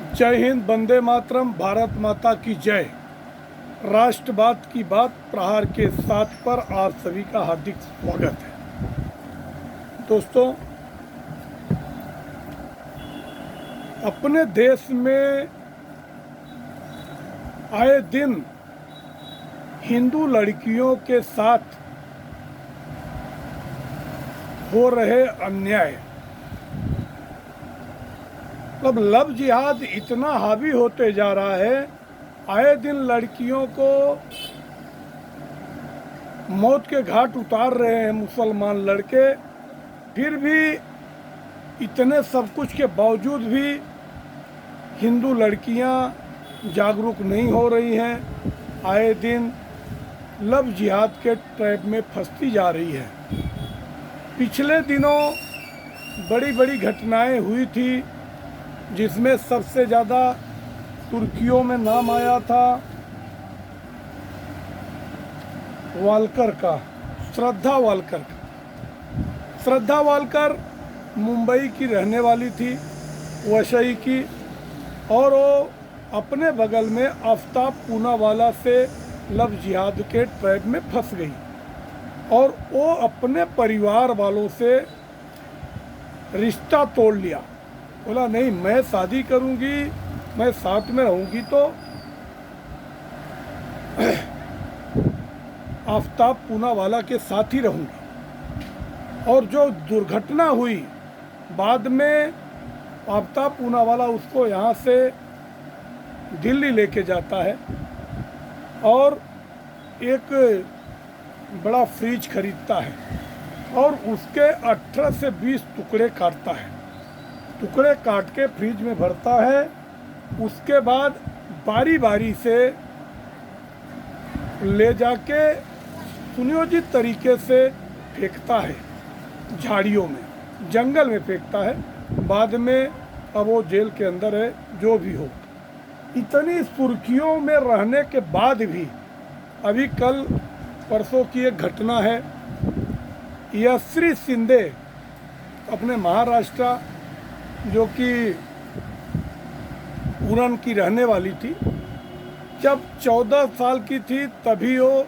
जय हिंद, वंदे मातरम, भारत माता की जय। राष्ट्रवाद की बात प्रहार के साथ पर आप सभी का हार्दिक स्वागत है। दोस्तों, अपने देश में आए दिन हिंदू लड़कियों के साथ हो रहे अन्याय, मतलब लव जिहाद इतना हावी होते जा रहा है। आए दिन लड़कियों को मौत के घाट उतार रहे हैं मुसलमान लड़के। फिर भी इतने सब कुछ के बावजूद भी हिंदू लड़कियां जागरूक नहीं हो रही हैं। आए दिन लव जिहाद के ट्रैप में फंसती जा रही है। पिछले दिनों बड़ी बड़ी घटनाएं हुई थी, जिसमें सबसे ज़्यादा तुर्कियों में नाम आया था वालकर का, श्रद्धा वालकर का। श्रद्धा वालकर मुंबई की रहने वाली थी, वसई की, और वो अपने बगल में आफ्ताब पूनावाला से लव जिहाद के ट्रैप में फंस गई और वो अपने परिवार वालों से रिश्ता तोड़ लिया। बोला नहीं, मैं शादी करूंगी, मैं साथ में रहूंगी तो आफ्ताब पूनावाला के साथ ही रहूंगी। और जो दुर्घटना हुई, बाद में आफ्ताब पूनावाला उसको यहाँ से दिल्ली लेके जाता है और एक बड़ा फ्रिज खरीदता है और उसके 18 से 20 टुकड़े काटता है। टुकड़े काट के फ्रिज में भरता है। उसके बाद बारी बारी से ले जाके सुनियोजित तरीके से फेंकता है, झाड़ियों में, जंगल में फेंकता है। बाद में अब वो जेल के अंदर है। जो भी हो, इतनी सुर्खियों में रहने के बाद भी अभी कल परसों की एक घटना है। यश्री शिंदे, अपने महाराष्ट्र, जो कि उरण की रहने वाली थी, जब 14 साल की थी तभी वो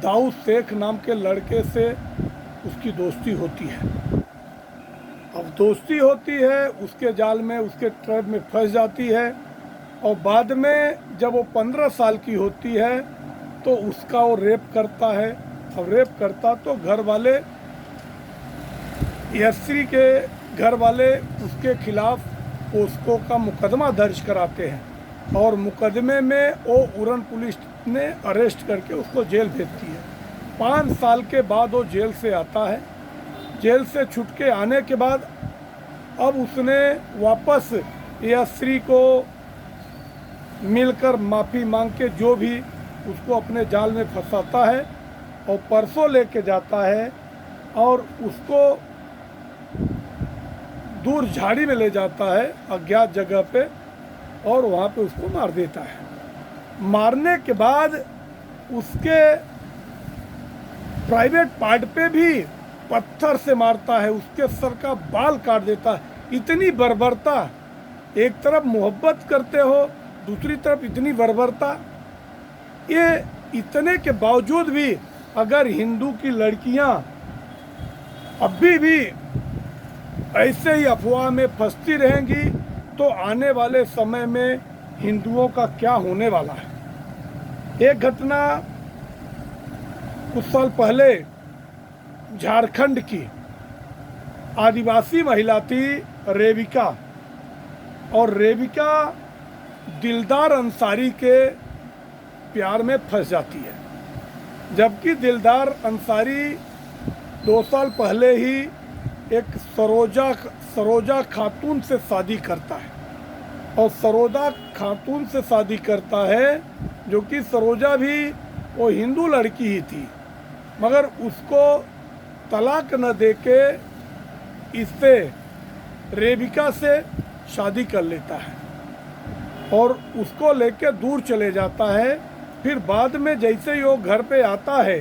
दाऊद शेख नाम के लड़के से उसकी दोस्ती होती है। अब दोस्ती होती है, उसके जाल में, उसके ट्रैप में फंस जाती है। और बाद में जब वो 15 साल की होती है तो उसका वो रेप करता है। अब रेप करता तो घर वाले, यश्री के घर वाले उसके खिलाफ पोस्को का मुकदमा दर्ज कराते हैं और मुकदमे में वो उरण पुलिस ने अरेस्ट करके उसको जेल भेजती है। 5 साल के बाद वो जेल से आता है। जेल से छूट के आने के बाद अब उसने वापस यश्री को मिलकर माफ़ी मांग के जो भी उसको अपने जाल में फंसाता है और परसों लेके जाता है और उसको दूर झाड़ी में ले जाता है, अज्ञात जगह पे, और वहाँ पे उसको मार देता है। मारने के बाद उसके प्राइवेट पार्ट पे भी पत्थर से मारता है, उसके सर का बाल काट देता है। इतनी बर्बरता, एक तरफ मोहब्बत करते हो, दूसरी तरफ इतनी बर्बरता। ये इतने के बावजूद भी अगर हिंदू की लड़कियां अभी भी ऐसे ही अफवाह में फंसती रहेंगी तो आने वाले समय में हिंदुओं का क्या होने वाला है। एक घटना कुछ साल पहले झारखंड की आदिवासी महिला थी रेबिका, और रेबिका दिलदार अंसारी के प्यार में फंस जाती है। जबकि दिलदार अंसारी 2 साल पहले ही एक सरोजा खातून से शादी करता है, और सरोजा खातून से शादी करता है, जो कि सरोजा भी वो हिंदू लड़की ही थी, मगर उसको तलाक न देके इससे, रेबिका से शादी कर लेता है और उसको लेके दूर चले जाता है। फिर बाद में जैसे ही वो घर पे आता है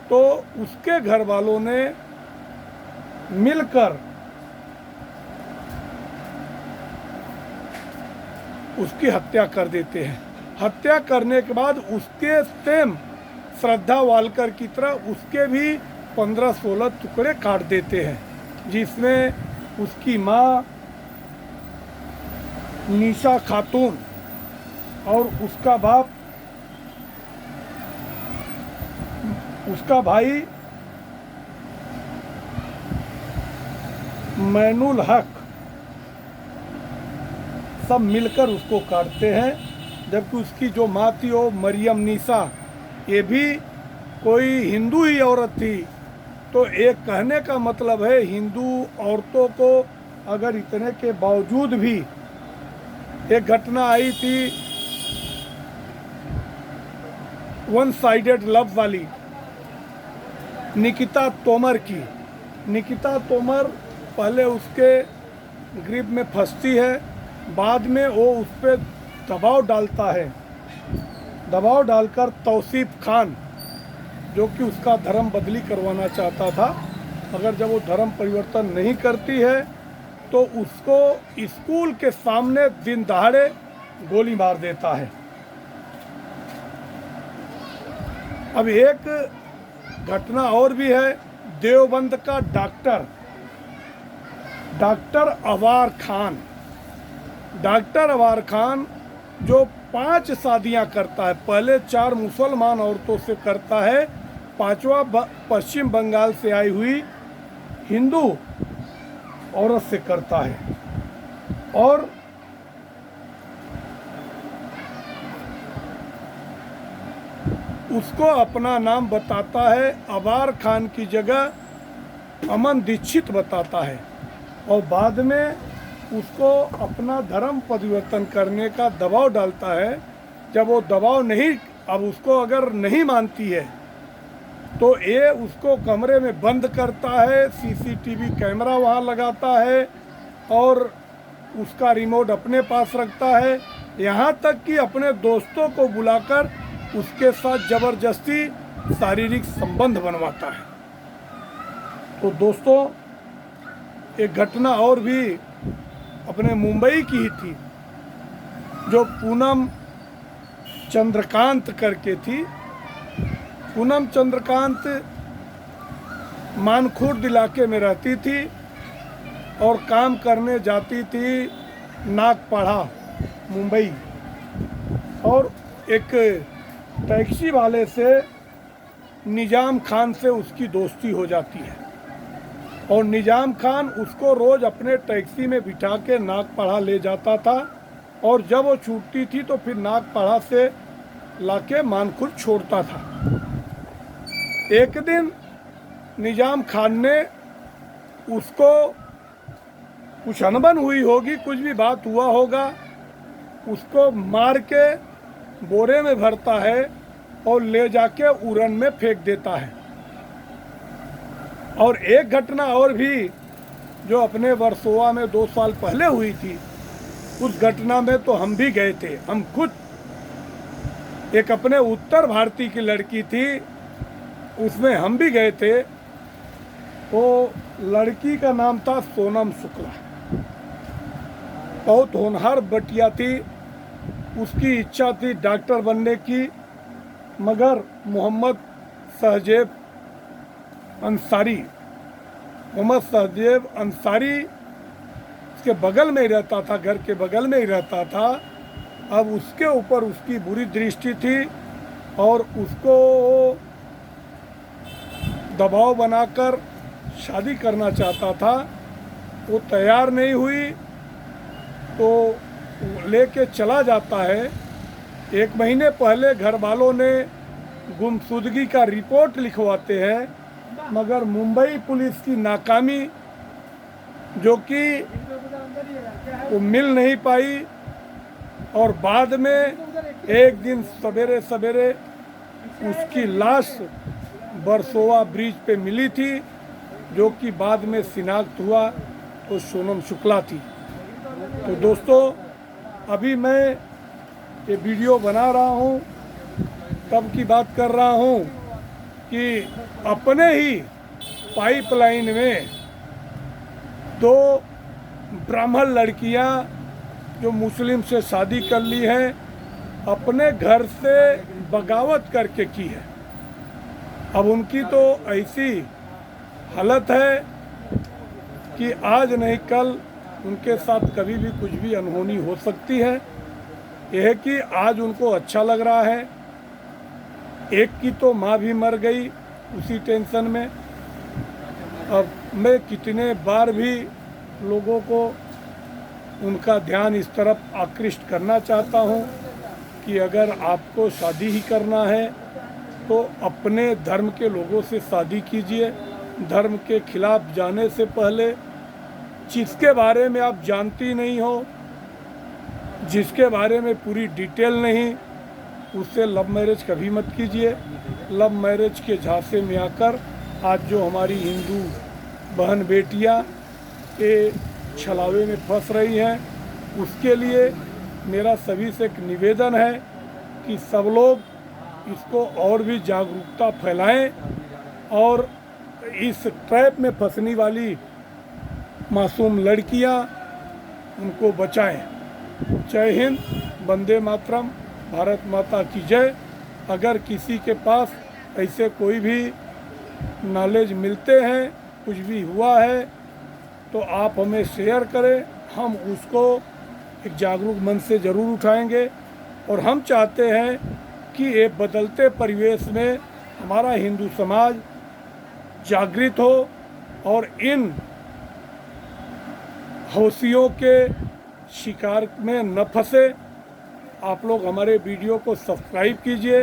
तो उसके घर वालों ने मिलकर उसकी हत्या कर देते हैं। हत्या करने के बाद उसके सेम श्रद्धा वालकर की तरह उसके भी 15-16 टुकड़े काट देते हैं, जिसमें उसकी माँ निशा खातून और उसका भाई मैनुल हक सब मिलकर उसको काटते हैं। जबकि उसकी जो माँ थी वो मरियम निशा, ये भी कोई हिंदू ही औरत थी। तो एक कहने का मतलब है, हिंदू औरतों को अगर इतने के बावजूद भी, एक घटना आई थी वन साइडेड लव वाली निकिता तोमर की। निकिता तोमर पहले उसके ग्रिप में फंसती है, बाद में वो उस पर दबाव डालता है। दबाव डालकर तौसीफ खान, जो कि उसका धर्म बदली करवाना चाहता था, मगर जब वो धर्म परिवर्तन नहीं करती है तो उसको स्कूल के सामने दिन दहाड़े गोली मार देता है। अब एक घटना और भी है, देवबंद का डॉक्टर अवार खान जो 5 शादियां करता है। पहले 4 मुसलमान औरतों से करता है, 5वां पश्चिम बंगाल से आई हुई हिंदू औरत से करता है। और उसको अपना नाम बताता है, अवार खान की जगह अमन दीक्षित बताता है। और बाद में उसको अपना धर्म परिवर्तन करने का दबाव डालता है। जब वो दबाव नहीं, अब उसको अगर नहीं मानती है तो ये उसको कमरे में बंद करता है, सीसीटीवी कैमरा वहाँ लगाता है और उसका रिमोट अपने पास रखता है। यहाँ तक कि अपने दोस्तों को बुलाकर उसके साथ जबरदस्ती शारीरिक संबंध बनवाता है। तो दोस्तों, एक घटना और भी अपने मुंबई की ही थी, जो पूनम चंद्रकांत करके थी। पूनम चंद्रकांत मानखुर्द इलाके में रहती थी और काम करने जाती थी नागपाड़ा, मुंबई। और एक टैक्सी वाले से, निजाम खान से उसकी दोस्ती हो जाती है और निजाम खान उसको रोज़ अपने टैक्सी में बिठा के नागपाड़ा ले जाता था और जब वो छूटती थी तो फिर नागपाड़ा से लाके मानखुर्द छोड़ता था। एक दिन निजाम खान ने उसको कुछ अनबन हुई होगी, कुछ भी बात हुआ होगा, उसको मार के बोरे में भरता है और ले जाके उड़न में फेंक देता है। और एक घटना और भी जो अपने वर्सोवा में 2 साल पहले हुई थी, उस घटना में तो हम भी गए थे, हम खुद। एक अपने उत्तर भारतीय की लड़की थी, उसमें हम भी गए थे। तो लड़की का नाम था सोनम शुक्ला, बहुत होनहार बटिया थी। उसकी इच्छा थी डॉक्टर बनने की, मगर मोहम्मद सहदेव अंसारी उसके बगल में ही रहता था, घर के बगल में ही रहता था। अब उसके ऊपर उसकी बुरी दृष्टि थी और उसको दबाव बनाकर शादी करना चाहता था। वो तैयार नहीं हुई तो लेके चला जाता है। 1 महीने पहले घर वालों ने गुमशुदगी का रिपोर्ट लिखवाते हैं, मगर मुंबई पुलिस की नाकामी, जो कि वो मिल नहीं पाई। और बाद में एक दिन सवेरे सवेरे उसकी लाश वर्सोवा ब्रिज पे मिली थी, जो कि बाद में शिनाख्त हुआ तो सोनम शुक्ला थी। तो दोस्तों, अभी मैं ये वीडियो बना रहा हूँ, तब की बात कर रहा हूँ कि अपने ही पाइपलाइन में 2 ब्राह्मण लड़कियाँ जो मुस्लिम से शादी कर ली है अपने घर से बगावत करके की है। अब उनकी तो ऐसी हालत है कि आज नहीं कल उनके साथ कभी भी कुछ भी अनहोनी हो सकती है। यह है कि आज उनको अच्छा लग रहा है। एक की तो माँ भी मर गई उसी टेंशन में। अब मैं कितने बार भी लोगों को उनका ध्यान इस तरफ आकृष्ट करना चाहता हूँ कि अगर आपको शादी ही करना है तो अपने धर्म के लोगों से शादी कीजिए। धर्म के खिलाफ जाने से पहले, जिसके बारे में आप जानती नहीं हो, जिसके बारे में पूरी डिटेल नहीं, उससे लव मैरिज कभी मत कीजिए। लव मैरिज के झांसे में आकर आज जो हमारी हिंदू बहन बेटियां के छलावे में फंस रही हैं, उसके लिए मेरा सभी से एक निवेदन है कि सब लोग इसको और भी जागरूकता फैलाएं और इस ट्रैप में फंसने वाली मासूम लड़कियां उनको बचाएं। जय हिंद, वंदे मातरम, भारत माता की जय। अगर किसी के पास ऐसे कोई भी नॉलेज मिलते हैं, कुछ भी हुआ है, तो आप हमें शेयर करें। हम उसको एक जागरूक मन से ज़रूर उठाएंगे और हम चाहते हैं कि ये बदलते परिवेश में हमारा हिंदू समाज जागृत हो और इन हौसियों के शिकार में न फंसे। आप लोग हमारे वीडियो को सब्सक्राइब कीजिए,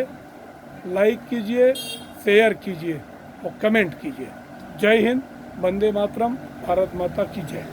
लाइक कीजिए, शेयर कीजिए और कमेंट कीजिए। जय हिंद, वंदे मातरम, भारत माता की जय।